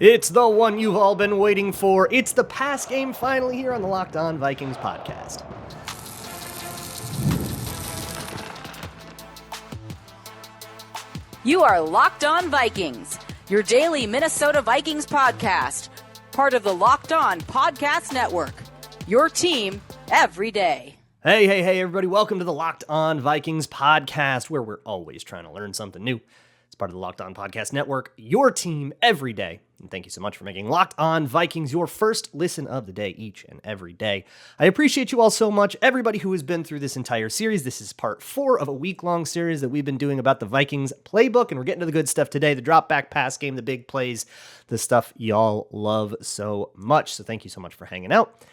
It's the one you've all been waiting for. It's the pass game finally here on the Locked On Vikings podcast. You are Locked On Vikings, your daily Minnesota Vikings podcast, part of the Locked On Podcast Network, your team every day. Hey, everybody. Welcome to the Locked On Vikings podcast, where we're always trying to learn something new. It's part of the Locked On Podcast Network, your team every day. And thank you so much for making Locked On Vikings your first listen of the day each and every day. I appreciate you all so much, everybody who has been through this entire series. This is part 4 of a week-long series that we've been doing about the Vikings Playbook, and we're getting to the good stuff today, the Dropback pass game, the big plays, the stuff y'all love so much. So thank you so much for hanging out.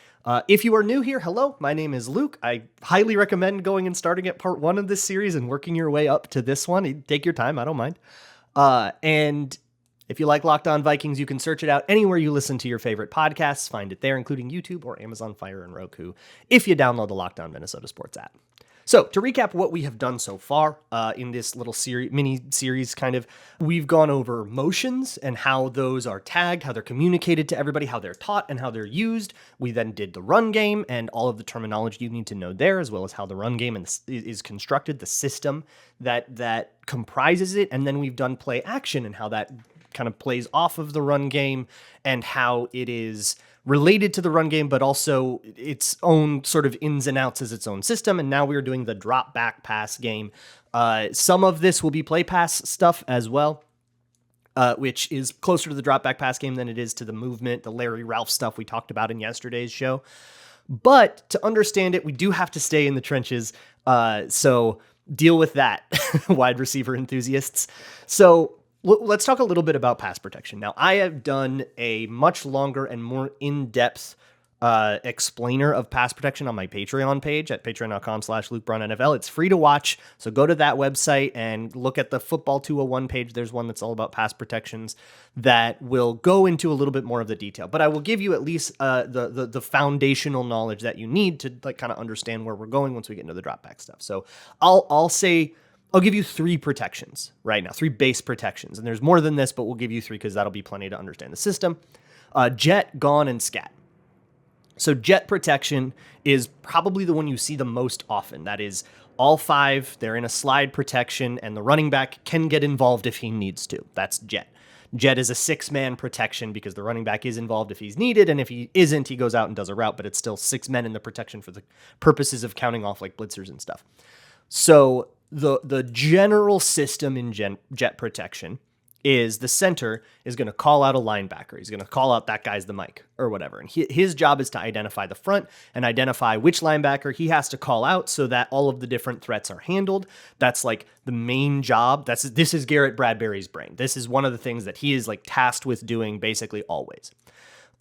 If you are new here, hello, my name is Luke. I highly recommend going and starting at part 1 of this series and working your way up to this one. Take your time, I don't mind. And if you like Locked On Vikings, you can search it out anywhere you listen to your favorite podcasts. Find it there, including YouTube or Amazon Fire and Roku, if you download the Locked On Minnesota Sports app. So to recap what we have done so far in this little mini-series kind of, we've gone over motions and how those are tagged, how they're communicated to everybody, how they're taught, and how they're used. We then did the run game and all of the terminology you need to know there, as well as how the run game is constructed, the system that comprises it. And then we've done play action and how that kind of plays off of the run game and how it is related to the run game, but also its own sort of ins and outs as its own system. And now we're doing the drop back pass game. Some of this will be play pass stuff as well, which is closer to the drop back pass game than it is to the movement, the Larry Ralph stuff we talked about in yesterday's show. But to understand it, we do have to stay in the trenches. So deal with that, wide receiver enthusiasts. So let's talk a little bit about pass protection. Now, I have done a much longer and more in-depth explainer of pass protection on my Patreon page at patreon.com/LukeBrownNFL. It's free to watch, so go to that website and look at the Football 201 page. There's one that's all about pass protections that will go into a little bit more of the detail. But I will give you at least the foundational knowledge that you need to like kind of understand where we're going once we get into the drop back stuff. So I'll give you 3 protections right now, 3 base protections. And there's more than this, but we'll give you 3 because that'll be plenty to understand the system. Jet, gone, and scat. So jet protection is probably the one you see the most often. That is all 5. They're in a slide protection, and the running back can get involved if he needs to. That's jet. Jet is a 6-man protection because the running back is involved if he's needed, and if he isn't, he goes out and does a route, but it's still 6 men in the protection for the purposes of counting off like blitzers and stuff. So the general system in jet protection is the center is going to call out a linebacker. He's going to call out that guy's the mic or whatever. And his job is to identify the front and identify which linebacker he has to call out so that all of the different threats are handled. That's like the main job. This is Garrett Bradbury's brain. This is one of the things that he is like tasked with doing basically always.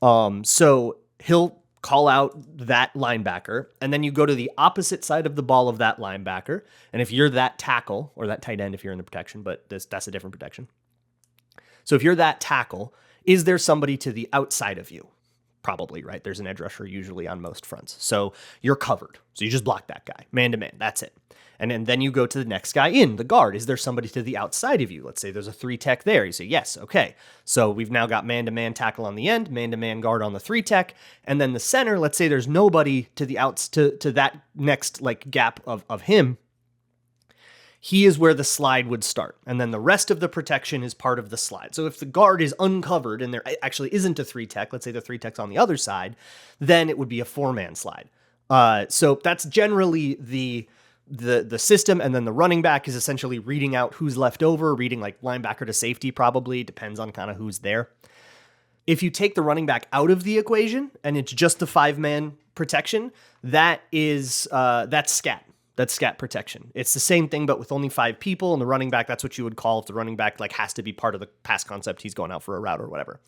So he'll call out that linebacker, and then you go to the opposite side of the ball of that linebacker. And if you're that tackle, or that tight end if you're in the protection, but that's a different protection. So if you're that tackle, is there somebody to the outside of you? Probably, right? There's an edge rusher usually on most fronts. So you're covered. So you just block that guy, man to man. That's it. And then you go to the next guy in, the guard. Is there somebody to the outside of you? Let's say there's a 3-tech there. You say, yes, okay. So we've now got man-to-man tackle on the end, man-to-man guard on the 3-tech, and then the center, let's say there's nobody to the outs to that next like gap of him. He is where the slide would start. And then the rest of the protection is part of the slide. So if the guard is uncovered and there actually isn't a 3-tech, let's say the 3-tech's on the other side, then it would be a 4-man slide. So that's generally the system, and then the running back is essentially reading out who's left over, reading like linebacker to safety probably, depends on kind of who's there. If you take the running back out of the equation and it's just the 5-man protection, that's scat. That's scat protection. It's the same thing, but with only 5 people, and the running back, that's what you would call if the running back like has to be part of the pass concept. He's going out for a route or whatever.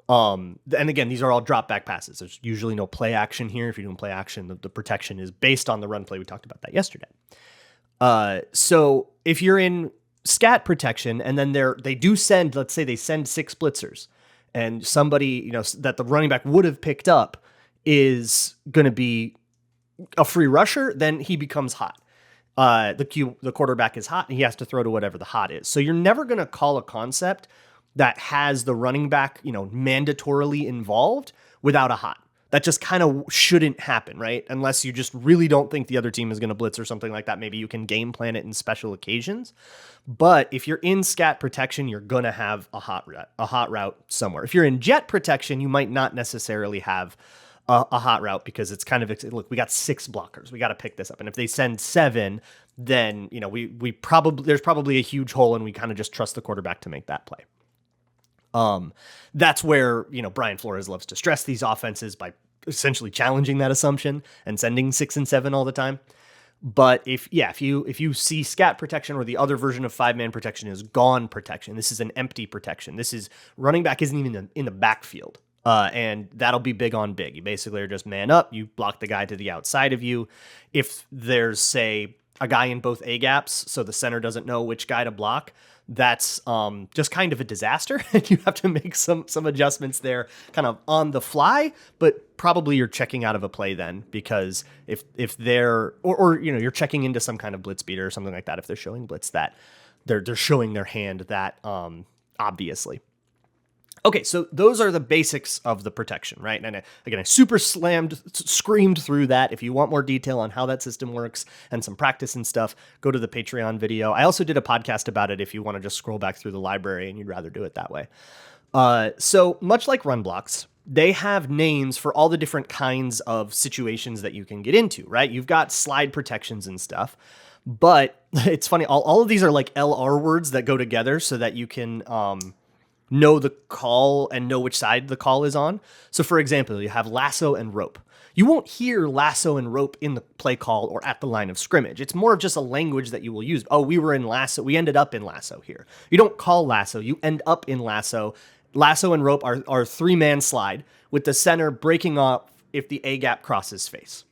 And again, these are all drop back passes. There's usually no play action here. If you're doing play action, the protection is based on the run play. We talked about that yesterday. So if you're in scat protection and then they do send, let's say they send 6 blitzers, and somebody, that the running back would have picked up is going to be a free rusher, then he becomes hot. The quarterback is hot and he has to throw to whatever the hot is. So you're never going to call a concept that has the running back, mandatorily involved without a hot. That just kind of shouldn't happen, right? Unless you just really don't think the other team is going to blitz or something like that. Maybe you can game plan it in special occasions. But if you're in scat protection, you're going to have a hot route somewhere. If you're in jet protection, you might not necessarily have a hot route because it's kind of, look, we got 6 blockers. We got to pick this up. And if they send 7, then, we probably, there's probably a huge hole and we kind of just trust the quarterback to make that play. That's where, Brian Flores loves to stress these offenses by essentially challenging that assumption and sending 6 and 7 all the time. But if you see scat protection, or the other version of 5-man protection is gone protection, this is an empty protection. This is running back isn't even in the backfield. And that'll be big on big. You basically are just man up. You block the guy to the outside of you. If there's, say, a guy in both A gaps, so the center doesn't know which guy to block, that's just kind of a disaster. And you have to make some adjustments there kind of on the fly, but probably you're checking out of a play then, because if they're, or you're checking into some kind of blitz beater or something like that, if they're showing blitz that they're showing their hand that obviously. Okay, so those are the basics of the protection, right? And again, I screamed through that. If you want more detail on how that system works and some practice and stuff, go to the Patreon video. I also did a podcast about it if you want to just scroll back through the library and you'd rather do it that way. So much like run blocks, they have names for all the different kinds of situations that you can get into, right? You've got slide protections and stuff, but it's funny. All of these are like LR words that go together so that you can know the call and know which side the call is on. So for example, you have lasso and rope. You won't hear lasso and rope in the play call or at the line of scrimmage. It's more of just a language that you will use. Oh, we were in lasso. We ended up in lasso here. You don't call lasso. You end up in lasso. Lasso and rope are 3-man slide with the center breaking off if the A gap crosses face.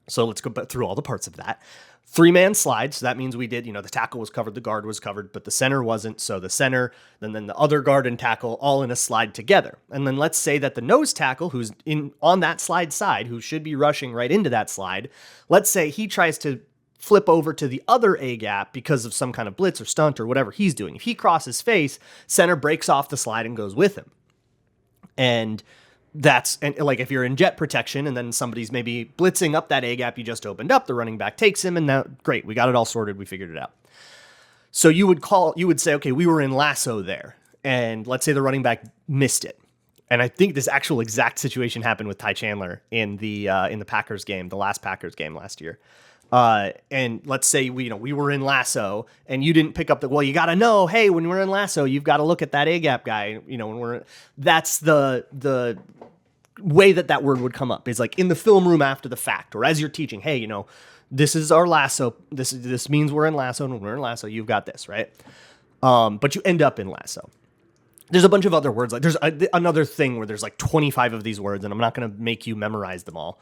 So let's go through all the parts of that. 3-man slide, so that means we did, the tackle was covered, the guard was covered, but the center wasn't. So the center, then the other guard and tackle all in a slide together. And then let's say that the nose tackle, who's on that slide side, who should be rushing right into that slide, let's say he tries to flip over to the other A gap because of some kind of blitz or stunt or whatever he's doing. If he crosses face, center breaks off the slide and goes with him. And like if you're in jet protection and then somebody's maybe blitzing up that A gap you just opened up, the running back takes him, and now great, we got it all sorted, we figured it out. So you would say, okay, we were in lasso there, and let's say the running back missed it. And I think this actual exact situation happened with Ty Chandler in the Packers game, the last Packers game last year. And let's say we were in lasso and you didn't pick up you got to know, hey, when we're in lasso, you've got to look at that A gap guy, that's the way that word would come up is like in the film room after the fact, or as you're teaching, hey, this is our lasso. This means we're in lasso, and when we're in lasso, you've got this, right? But you end up in lasso. There's a bunch of other words. Like there's another thing where there's like 25 of these words, and I'm not going to make you memorize them all.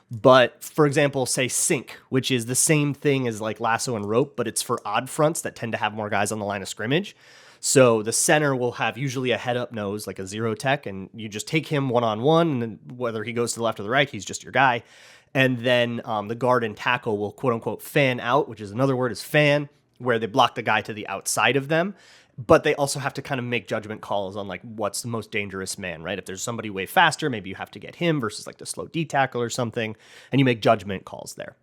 But for example, say sink, which is the same thing as like lasso and rope, but it's for odd fronts that tend to have more guys on the line of scrimmage. So the center will have usually a head up nose, like a zero tech, and you just take him one-on-one, and then whether he goes to the left or the right, he's just your guy. And then the guard and tackle will quote unquote fan out, which is another word is fan, where they block the guy to the outside of them. But they also have to kind of make judgment calls on like what's the most dangerous man, right? If there's somebody way faster, maybe you have to get him versus like the slow D tackle or something, and you make judgment calls there.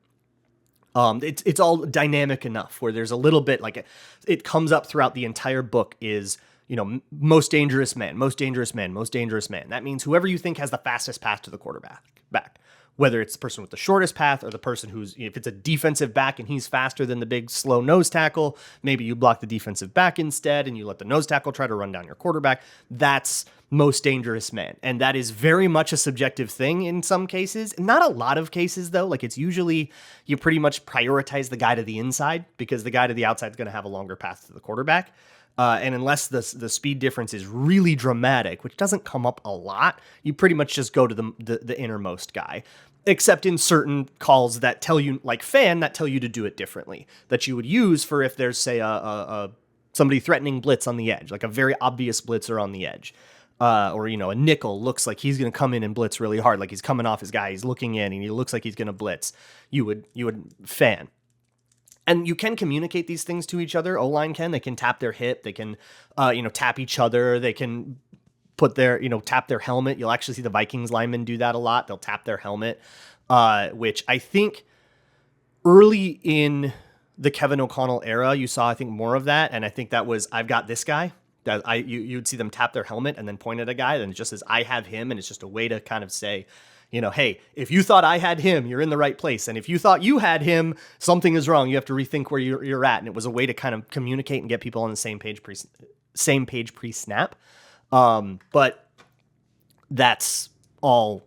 It's all dynamic enough where there's a little bit like it comes up throughout the entire book is, most dangerous man, most dangerous man, most dangerous man. That means whoever you think has the fastest path to the quarterback back. Whether it's the person with the shortest path or the person who's, if it's a defensive back and he's faster than the big slow nose tackle, maybe you block the defensive back instead and you let the nose tackle try to run down your quarterback. That's most dangerous man. And that is very much a subjective thing in some cases. Not a lot of cases though. Like it's usually you pretty much prioritize the guy to the inside because the guy to the outside is going to have a longer path to the quarterback. And unless the speed difference is really dramatic, which doesn't come up a lot, you pretty much just go to the innermost guy. Except in certain calls that tell you, like fan, that tell you to do it differently. That you would use for if there's, say, somebody threatening blitz on the edge, like a very obvious blitzer on the edge. Or, a nickel looks like he's going to come in and blitz really hard, like he's coming off his guy, he's looking in, and he looks like he's going to blitz. You would fan. And you can communicate these things to each other. O-line can. They can tap their hip. They can, tap each other. They can put their, tap their helmet. You'll actually see the Vikings linemen do that a lot. They'll tap their helmet, which I think early in the Kevin O'Connell era, you saw, I think, more of that. And I think that was, I've got this guy. That you'd see them tap their helmet and then point at a guy, and it just says, I have him. And it's just a way to kind of say, hey, if you thought I had him, you're in the right place. And if you thought you had him, something is wrong. You have to rethink where you're at. And it was a way to kind of communicate and get people on the same page pre-snap. But that's all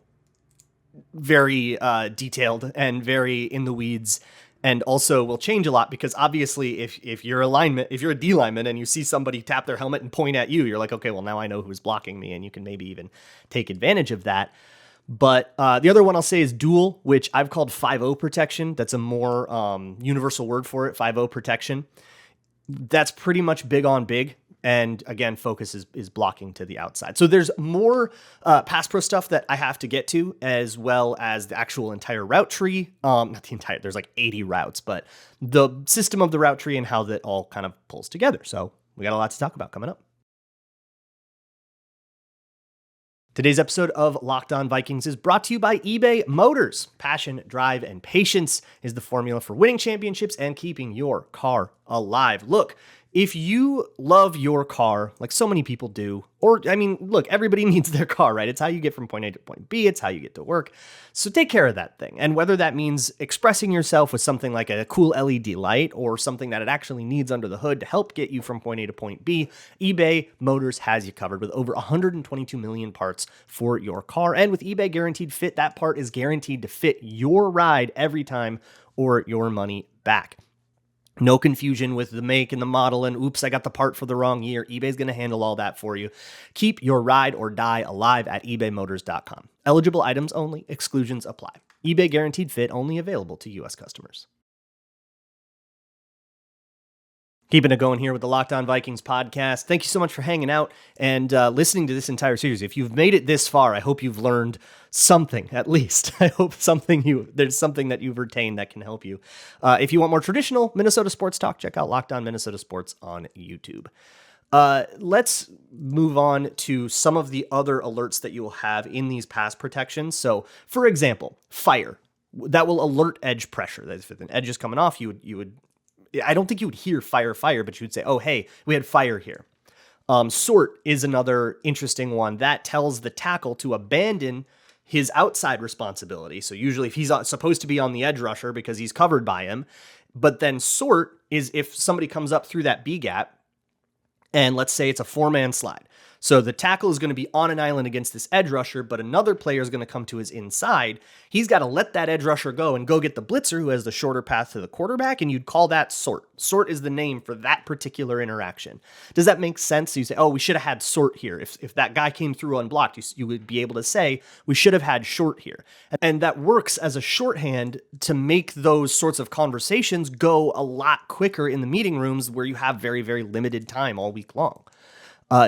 very detailed and very in the weeds, and also will change a lot because obviously if you're a D lineman and you see somebody tap their helmet and point at you, you're like, okay, well, now I know who's blocking me, and you can maybe even take advantage of that. But the other one I'll say is dual, which I've called 5-0 protection. That's a more universal word for it, 5-0 protection. That's pretty much big on big. And again, focus is blocking to the outside. So there's more pass pro stuff that I have to get to, as well as the actual entire route tree. Not the entire, there's like 80 routes, but the system of the route tree and how that all kind of pulls together. So we got a lot to talk about coming up. Today's episode of Locked On Vikings is brought to you by eBay Motors. Passion, drive, and patience is the formula for winning championships and keeping your car alive. Look, if you love your car, like so many people do, look, everybody needs their car, right? It's how you get from point A to point B. It's how you get to work. So take care of that thing. And whether that means expressing yourself with something like a cool LED light or something that it actually needs under the hood to help get you from point A to point B, eBay Motors has you covered with over 122 million parts for your car. And with eBay Guaranteed Fit, that part is guaranteed to fit your ride every time or your money back. No confusion with the make and the model and oops, I got the part for the wrong year. eBay's going to handle all that for you. Keep your ride or die alive at ebaymotors.com. Eligible items only. Exclusions apply. eBay Guaranteed Fit only available to U.S. customers. Keeping it going here with the Locked On Vikings podcast. Thank you so much for hanging out and listening to this entire series. If you've made it this far, I hope you've learned something, at least. I hope there's something that you've retained that can help you. If you want more traditional Minnesota sports talk, check out Locked On Minnesota Sports on YouTube. Let's move on to some of the other alerts that you will have in these pass protections. So, for example, fire. That will alert edge pressure. That if an edge is coming off, you would I don't think you would hear fire, but you would say, oh, hey, we had fire here. Sort is another interesting one that tells the tackle to abandon his outside responsibility. So usually if he's supposed to be on the edge rusher because he's covered by him, but then sort is if somebody comes up through that B gap and let's say it's a 4-man slide. So the tackle is going to be on an island against this edge rusher, but another player is going to come to his inside. He's got to let that edge rusher go and go get the blitzer who has the shorter path to the quarterback, and you'd call that sort. Sort is the name for that particular interaction. Does that make sense? So you say, oh, we should have had sort here. If that guy came through unblocked, you would be able to say, we should have had short here. And that works as a shorthand to make those sorts of conversations go a lot quicker in the meeting rooms where you have very, very limited time all week long.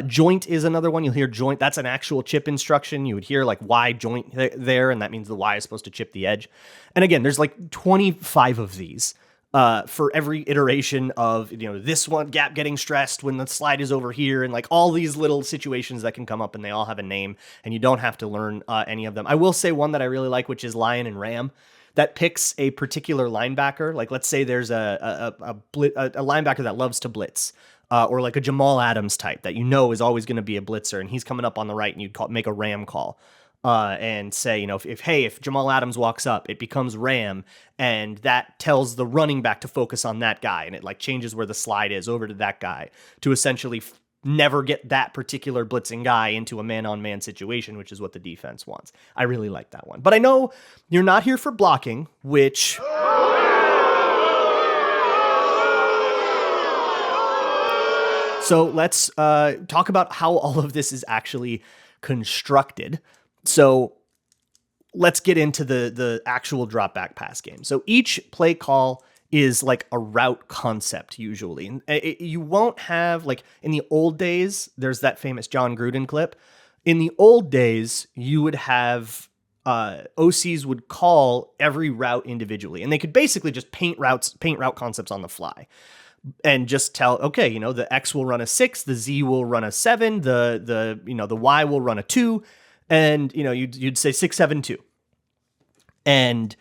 Joint is another one. You'll hear joint. That's an actual chip instruction. You would hear like Y joint there, and that means the Y is supposed to chip the edge. And again, there's like 25 of these for every iteration of, this one gap getting stressed when the slide is over here, and like all these little situations that can come up, and they all have a name, and you don't have to learn any of them. I will say one that I really like, which is Lion and Ram. That picks a particular linebacker. Like let's say there's a linebacker that loves to blitz. Or like a Jamal Adams type that is always going to be a blitzer, and he's coming up on the right, and you'd make a Ram call and say, if Jamal Adams walks up, it becomes Ram, and that tells the running back to focus on that guy, and it like changes where the slide is over to that guy to essentially never get that particular blitzing guy into a man-on-man situation, which is what the defense wants. I really like that one. But I know you're not here for blocking, which... So let's talk about how all of this is actually constructed. So let's get into the actual dropback pass game. So each play call is like a route concept usually. And you won't have, like in the old days, there's that famous John Gruden clip. In the old days, you would have OCs would call every route individually, and they could basically just paint route concepts on the fly, and just tell, okay, the X will run a 6, the Z will run a 7, the Y will run a 2, and you'd say 6, 7, 2, and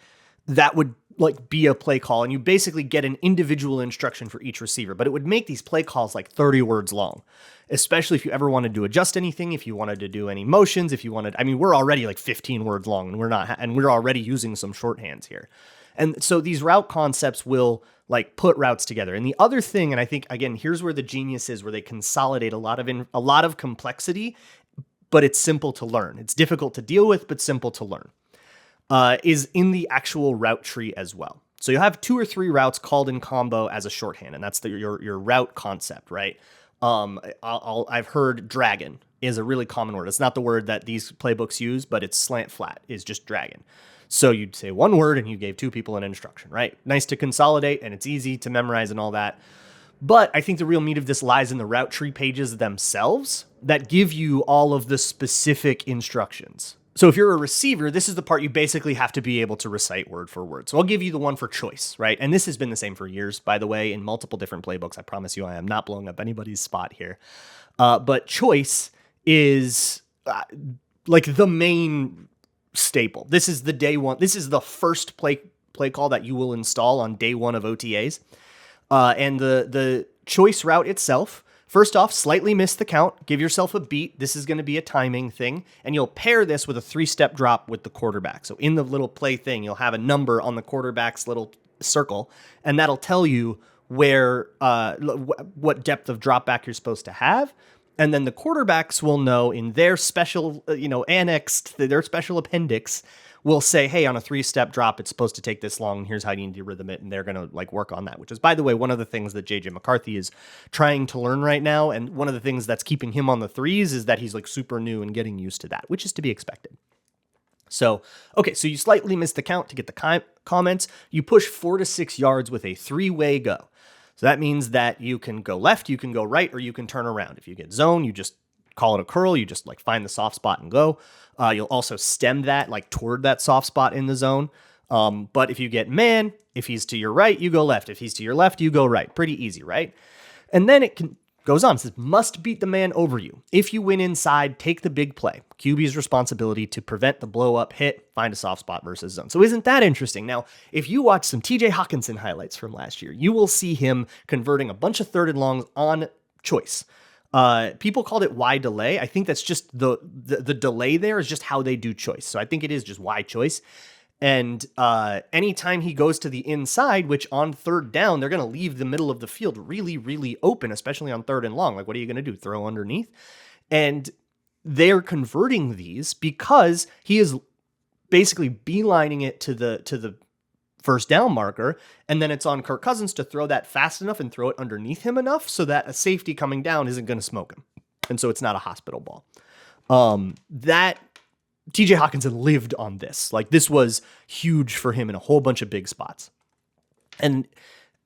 that would like be a play call, and you basically get an individual instruction for each receiver. But it would make these play calls like 30 words long, especially if you ever wanted to adjust anything, if you wanted to do any motions, if you wanted, we're already like 15 words long, and we're already using some shorthands here. And so these route concepts will like put routes together. And the other thing, and I think again, here's where the genius is, where they consolidate a lot of complexity, but it's simple to learn. It's difficult to deal with, but simple to learn. Is in the actual route tree as well. So you'll have 2 or 3 routes called in combo as a shorthand, and that's your route concept, right? I've heard dragon is a really common word. It's not the word that these playbooks use, but it's slant flat is just dragon. So you'd say one word and you gave 2 people an instruction, right? Nice to consolidate, and it's easy to memorize and all that. But I think the real meat of this lies in the route tree pages themselves that give you all of the specific instructions. So if you're a receiver, this is the part you basically have to be able to recite word for word. So I'll give you the one for choice, right? And this has been the same for years, by the way, in multiple different playbooks. I promise you I am not blowing up anybody's spot here. But choice is like the main staple. This is the day one. This is the first play call that you will install on day one of OTAs. And the choice route itself, first off, slightly miss the count. Give yourself a beat. This is going to be a timing thing. And you'll pair this with a 3-step drop with the quarterback. So in the little play thing, you'll have a number on the quarterback's little circle, and that'll tell you where what depth of drop back you're supposed to have. And then the quarterbacks will know in their special, annexed, their special appendix will say, hey, on a 3-step drop, it's supposed to take this long, and here's how you need to rhythm it, and they're going to work on that, which is, by the way, one of the things that JJ McCarthy is trying to learn right now, and one of the things that's keeping him on the 3s is that he's super new and getting used to that, which is to be expected. So, okay, so you slightly missed the count to get the comments. You push 4 to 6 yards with a 3-way go. So that means that you can go left, you can go right, or you can turn around. If you get zone, you just call it a curl. You just find the soft spot and go. You'll also stem that toward that soft spot in the zone. But if you get man, if he's to your right, you go left. If he's to your left, you go right. Pretty easy, right? And then it goes on. It says, must beat the man over you. If you win inside, take the big play. QB's responsibility to prevent the blow up hit, find a soft spot versus zone. So isn't that interesting? Now, if you watch some TJ Hawkinson highlights from last year, you will see him converting a bunch of 3rd and longs on choice. People called it Y delay. I think that's just the delay there is just how they do choice. So I think it is just Y choice. And anytime he goes to the inside, which on 3rd down, they're going to leave the middle of the field really, really open, especially on 3rd and long. What are you going to do? Throw underneath? And they're converting these because he is basically beelining it to the first down marker, and then it's on Kirk Cousins to throw that fast enough and throw it underneath him enough so that a safety coming down isn't going to smoke him. And so it's not a hospital ball. That TJ Hawkinson lived on this. This was huge for him in a whole bunch of big spots. And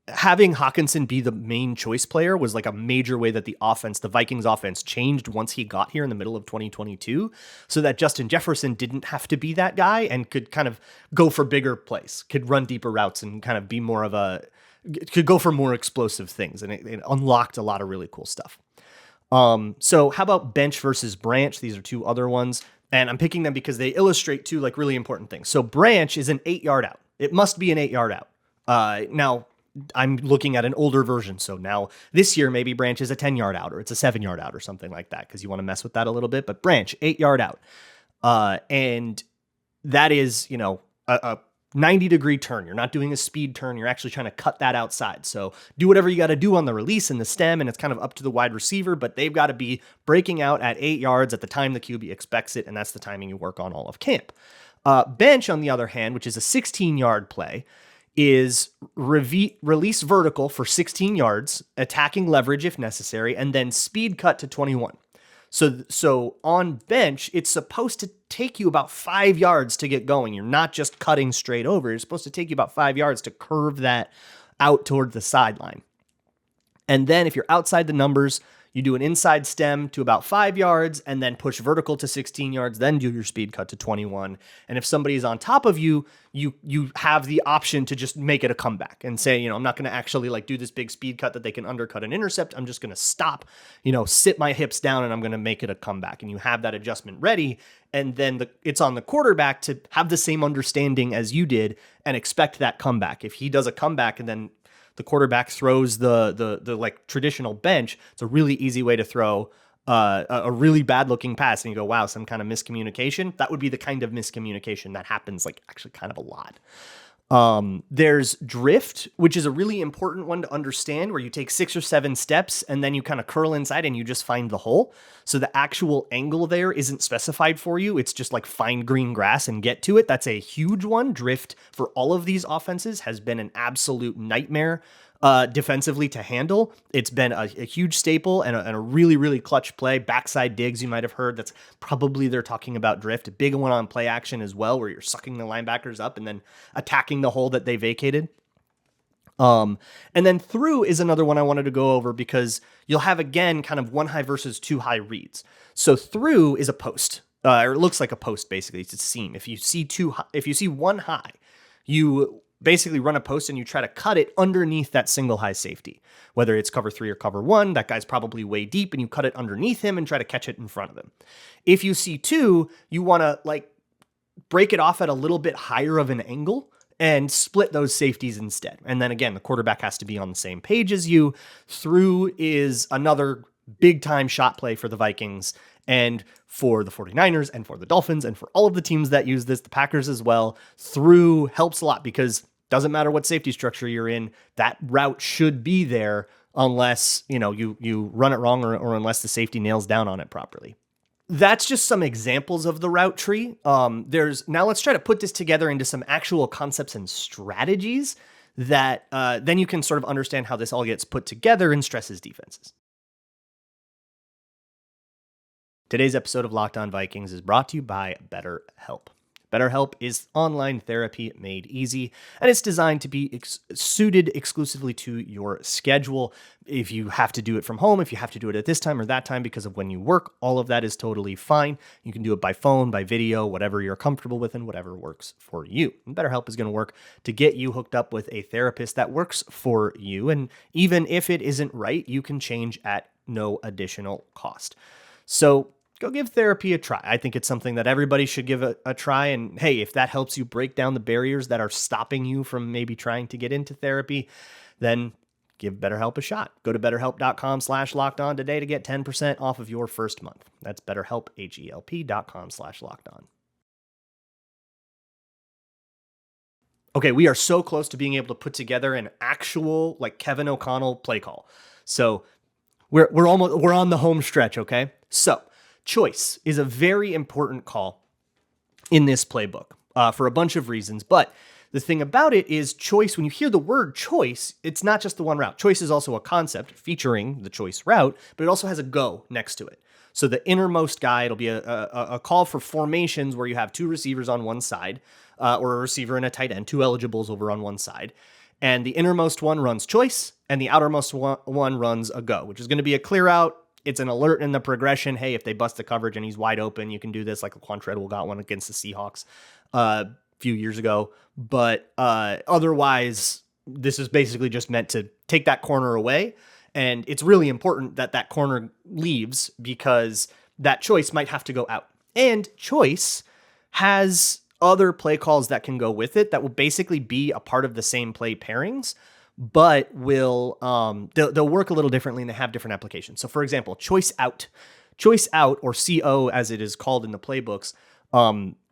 having Hawkinson be the main choice player was a major way that the Vikings offense changed once he got here in the middle of 2022, so that Justin Jefferson didn't have to be that guy and could kind of go for bigger plays, could run deeper routes and kind of be could go for more explosive things. And it unlocked a lot of really cool stuff. So how about bench versus branch? These are 2 other ones. And I'm picking them because they illustrate 2 really important things. So branch is an 8-yard out. It must be an 8-yard out. Now, I'm looking at an older version. So now this year, maybe branch is a 10-yard out or it's a 7-yard out or something like that, because you want to mess with that a little bit. But branch, 8-yard out. And that is, a 90-degree turn. You're not doing a speed turn. You're actually trying to cut that outside. So do whatever you got to do on the release and the stem, and it's kind of up to the wide receiver, but they've got to be breaking out at 8 yards at the time the QB expects it, and that's the timing you work on all of camp. Bench, on the other hand, which is a 16-yard play, is release vertical for 16 yards, attacking leverage if necessary, and then speed cut to 21. So on bench, it's supposed to take you about 5 yards to get going. You're not just cutting straight over. It's supposed to take you about 5 yards to curve that out toward the sideline. And then if you're outside the numbers, You do an inside stem to about 5 yards and then push vertical to 16 yards, then do your speed cut to 21. And if somebody is on top of you, you have the option to just make it a comeback and say, I'm not going to actually like do this big speed cut that they can undercut and intercept. I'm just going to stop, sit my hips down and I'm going to make it a comeback. And you have that adjustment ready. And then it's on the quarterback to have the same understanding as you did and expect that comeback. If he does a comeback and then the quarterback throws the like traditional bench, it's a really easy way to throw a really bad looking pass and you go, wow, some kind of miscommunication. That would be the kind of miscommunication that happens like actually kind of a lot. There's drift, which is a really important one to understand, where you take 6 or 7 steps and then you kind of curl inside and you just find the hole. So the actual angle there isn't specified for you. It's just like find green grass and get to it. That's a huge one. Drift for all of these offenses has been an absolute nightmare defensively to handle. It's been a huge staple and a really, really clutch play. Backside digs, you might have heard. That's probably they're talking about drift. A big one on play action as well, where you're sucking the linebackers up and then attacking the hole that they vacated. And then through is another one I wanted to go over because you'll have, again, kind of 1 high versus 2 high reads. So through is a post, or it looks like a post, basically. It's a seam. If you see 1 high, you basically run a post and you try to cut it underneath that single high safety, whether it's cover 3 or cover 1. That guy's probably way deep and you cut it underneath him and try to catch it in front of him. If you see 2, you want to like break it off at a little bit higher of an angle and split those safeties instead. And then again, the quarterback has to be on the same page as you. Through is another big time shot play for the Vikings and for the 49ers and for the Dolphins and for all of the teams that use this, the Packers as well. Through helps a lot because doesn't matter what safety structure you're in, that route should be there unless, you run it wrong or unless the safety nails down on it properly. That's just some examples of the route tree. Now let's try to put this together into some actual concepts and strategies that then you can sort of understand how this all gets put together and stresses defenses. Today's episode of Locked On Vikings is brought to you by BetterHelp. BetterHelp is online therapy made easy, and it's designed to be suited exclusively to your schedule. If you have to do it from home, if you have to do it at this time or that time because of when you work, all of that is totally fine. You can do it by phone, by video, whatever you're comfortable with and whatever works for you. And BetterHelp is going to work to get you hooked up with a therapist that works for you. And even if it isn't right, you can change at no additional cost. So go give therapy a try. I think it's something that everybody should give a try. And hey, if that helps you break down the barriers that are stopping you from maybe trying to get into therapy, then give BetterHelp a shot. Go to betterhelp.com/lockedon today to get 10% off of your first month. That's BetterHelp, HELP.com/lockedon. Okay, we are so close to being able to put together an actual like Kevin O'Connell play call. So we're on the home stretch, okay? So choice is a very important call in this playbook for a bunch of reasons. But the thing about it is choice, when you hear the word choice, it's not just the one route. Choice is also a concept featuring the choice route, but it also has a go next to it. So the innermost guy, it'll be a call for formations where you have 2 receivers on one side or a receiver and a tight end, 2 eligibles over on one side. And the innermost one runs choice and the outermost one runs a go, which is going to be a clear out. It's an alert in the progression. Hey, if they bust the coverage and he's wide open, you can do this. Like Laquan Treadwell got one against the Seahawks a few years ago. But otherwise, this is basically just meant to take that corner away. And it's really important that that corner leaves because that choice might have to go out. And choice has other play calls that can go with it that will basically be a part of the same play pairings, but will they'll work a little differently and they have different applications. So for example, choice out, or CO as it is called in the playbooks,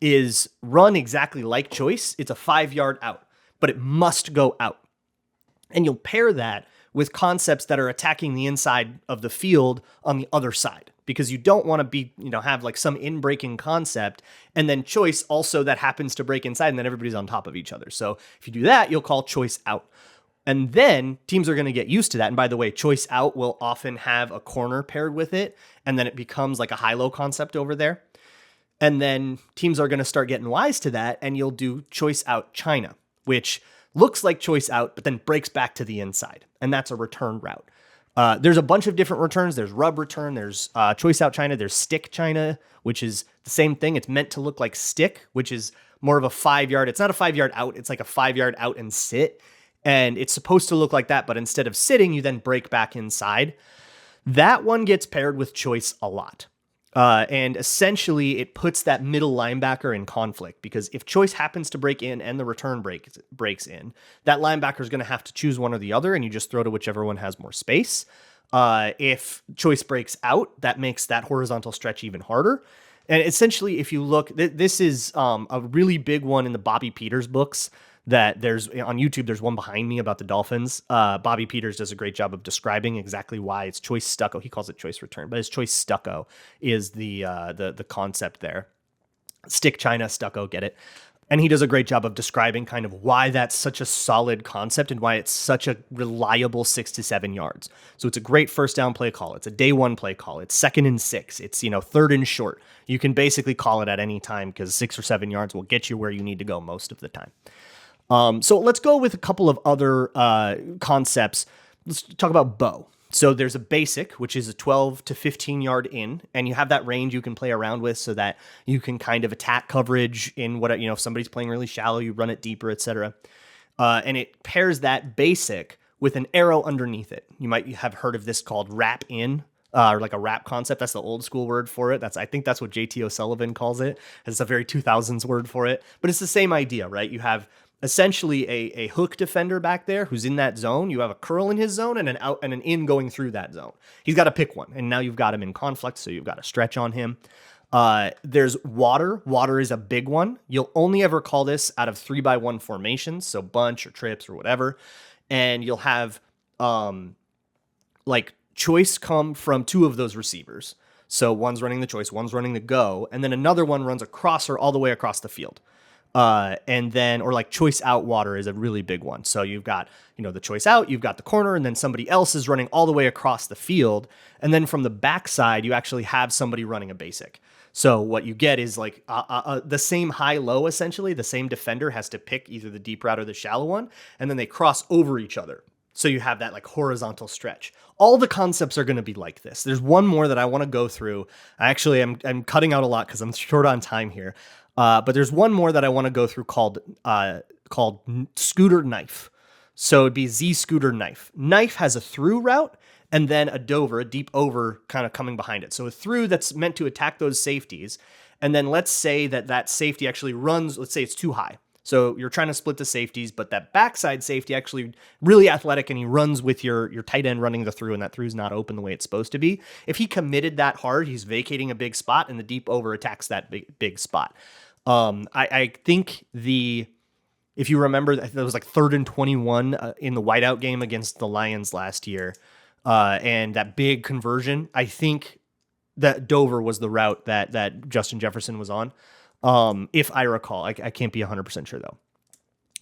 is run exactly like choice. It's a 5-yard out, but it must go out. And you'll pair that with concepts that are attacking the inside of the field on the other side, because you don't want to be, have like some in-breaking concept and then choice also that happens to break inside and then everybody's on top of each other. So if you do that, you'll call choice out. And then teams are going to get used to that. And by the way, choice out will often have a corner paired with it. And then it becomes like a high-low concept over there. And then teams are going to start getting wise to that. And you'll do choice out China, which looks like choice out, but then breaks back to the inside. And that's a return route. There's a bunch of different returns. There's rub return. There's choice out China. There's stick China, which is the same thing. It's meant to look like stick, which is more of a 5 yard. It's not a 5 yard out. It's like a 5 yard out and sit. And it's supposed to look like that. But instead of sitting, you then break back inside. That one gets paired with choice a lot. And essentially, it puts that middle linebacker in conflict because if choice happens to break in and the return breaks in, that linebacker is going to have to choose one or the other, and you just throw to whichever one has more space. If choice breaks out, that makes that horizontal stretch even harder. And essentially, if you look, this is a really big one in the Bobby Peters books. That there's on YouTube, there's one behind me about the Dolphins. Bobby Peters does a great job of describing exactly why it's choice stucco. He calls it choice return, but his choice stucco is the concept there. Stick China stucco, get it? And he does a great job of describing kind of why that's such a solid concept and why it's such a reliable 6 to 7 yards. So it's a great first down play call. It's a day one play call. It's 2nd and 6. It's, third and short. You can basically call it at any time because 6 or 7 yards will get you where you need to go most of the time. So let's go with a couple of other concepts. Let's talk about bow. So there's a basic, which is a 12 to 15 yard in, and you have that range you can play around with so that you can kind of attack coverage in what, if somebody's playing really shallow, you run it deeper, etc. And it pairs that basic with an arrow underneath it. You might have heard of this called wrap in. Or like a wrap concept. That's the old school word for it. I think that's what JT O'Sullivan calls it. It's a very 2000s word for it, but it's the same idea, right? You have essentially a hook defender back there who's in that zone. You have a curl in his zone and an out and an in going through that zone. He's got to pick one, and now you've got him in conflict, so you've got to stretch on him. There's water. Water is a big one. You'll only ever call this out of 3x1 formations, so bunch or trips or whatever, and you'll have choice come from two of those receivers. So one's running the choice, one's running the go, and then another one runs a crosser all the way across the field. And then, or like choice out water is a really big one. So you've got, the choice out, you've got the corner, and then somebody else is running all the way across the field. And then from the backside, you actually have somebody running a basic. So what you get is like the same high-low, essentially. The same defender has to pick either the deep route or the shallow one, and then they cross over each other. So you have that like horizontal stretch. All the concepts are going to be like this. There's one more that I want to go through. Actually, I'm cutting out a lot because I'm short on time here. But there's one more that I want to go through called scooter knife. So it'd be Z scooter knife. Knife has a through route and then a dover, a deep over kind of coming behind it. So a through that's meant to attack those safeties. And then let's say that safety actually runs, let's say it's too high. So you're trying to split the safeties, but that backside safety actually really athletic and he runs with your tight end running the through, and that through's not open the way it's supposed to be. If he committed that hard, he's vacating a big spot and the deep over attacks that big spot. I think if you remember, that was like 3rd and 21 in the whiteout game against the Lions last year. And that big conversion, I think that Dover was the route that Justin Jefferson was on. If I recall, I can't be 100% sure though.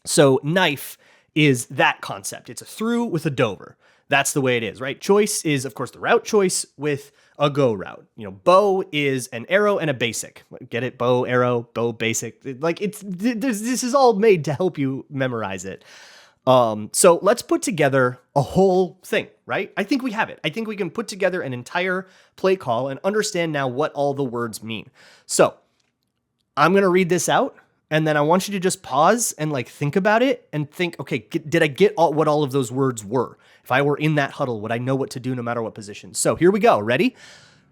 So knife is that concept. It's a through with a dover. That's the way it is, right? Choice is, of course, the route choice with a go route. Bow is an arrow and a basic. Get it? Bow, arrow, bow, basic. Like this is all made to help you memorize it. So let's put together a whole thing, right? I think we have it. I think we can put together an entire play call and understand now what all the words mean. So I'm going to read this out, and then I want you to just pause and think about it and think, okay, did I get what all of those words were? If I were in that huddle, would I know what to do no matter what position? So here we go. Ready?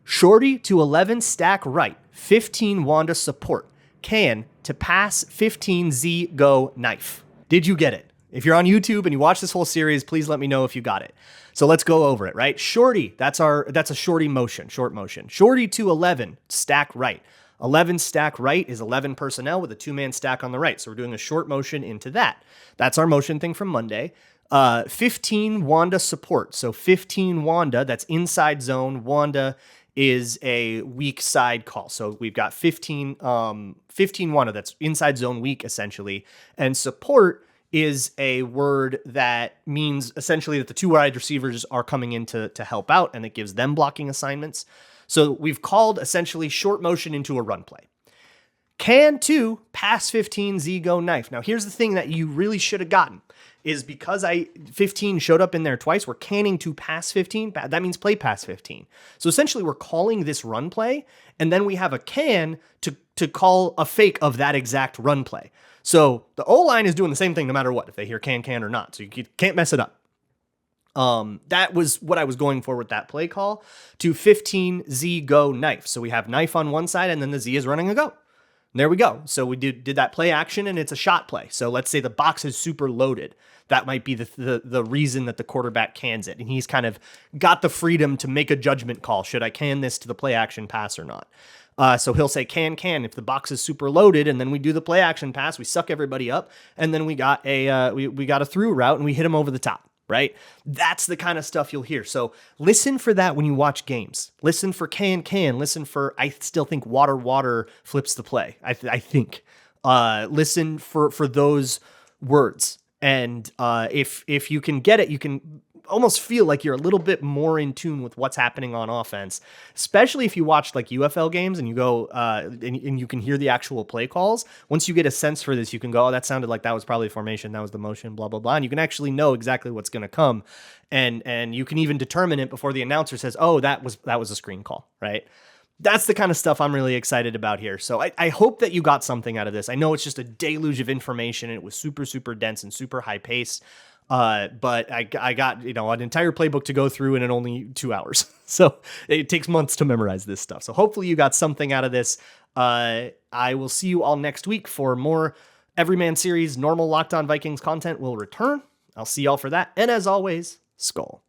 Shorty to 11 stack right, 15 Wanda support, can to pass 15 Z go knife. Did you get it? If you're on YouTube and you watch this whole series, please let me know if you got it. So let's go over it, right? Shorty, that's a shorty motion, short motion. Shorty to 11 stack right. 11 stack right is 11 personnel with a 2-man stack on the right. So we're doing a short motion into that. That's our motion thing from Monday. 15 Wanda support. So 15 Wanda, that's inside zone. Wanda is a weak side call. So we've got 15 Wanda, that's inside zone weak essentially. And support is a word that means essentially that the two wide receivers are coming in to help out, and it gives them blocking assignments. So we've called essentially short motion into a run play. Can to pass 15, Z go knife. Now, here's the thing that you really should have gotten is because 15 showed up in there twice, we're canning to pass 15. That means play pass 15. So essentially we're calling this run play, and then we have a can to call a fake of that exact run play. So the O-line is doing the same thing no matter what, if they hear can or not. So you can't mess it up. That was what I was going for with that play call. To 15, Z go knife. So we have knife on one side, and then the Z is running a go. And there we go. So we did that play action, and it's a shot play. So let's say the box is super loaded. That might be the reason that the quarterback cans it. And he's kind of got the freedom to make a judgment call. Should I can this to the play action pass or not? So he'll say can if the box is super loaded, and then we do the play action pass. We suck everybody up, and then we got a through route, and we hit him over the top. Right? That's the kind of stuff you'll hear. So listen for that when you watch games. Listen for can. Listen for, I still think water flips the play. I think. Listen for those words. And if you can get it, you can almost feel like you're a little bit more in tune with what's happening on offense, especially if you watch like UFL games and you go and you can hear the actual play calls. Once you get a sense for this, you can go, oh, that sounded like that was probably formation, that was the motion, blah, blah, blah. And you can actually know exactly what's going to come. And you can even determine it before the announcer says, oh, that was a screen call, right? That's the kind of stuff I'm really excited about here. So I hope that you got something out of this. I know it's just a deluge of information, and it was super, super dense and super high paced. But I got, an entire playbook to go through in only 2 hours. So it takes months to memorize this stuff. So hopefully you got something out of this. I will see you all next week for more Everyman Series. Normal Locked On Vikings content will return. I'll see y'all for that. And as always, Skull.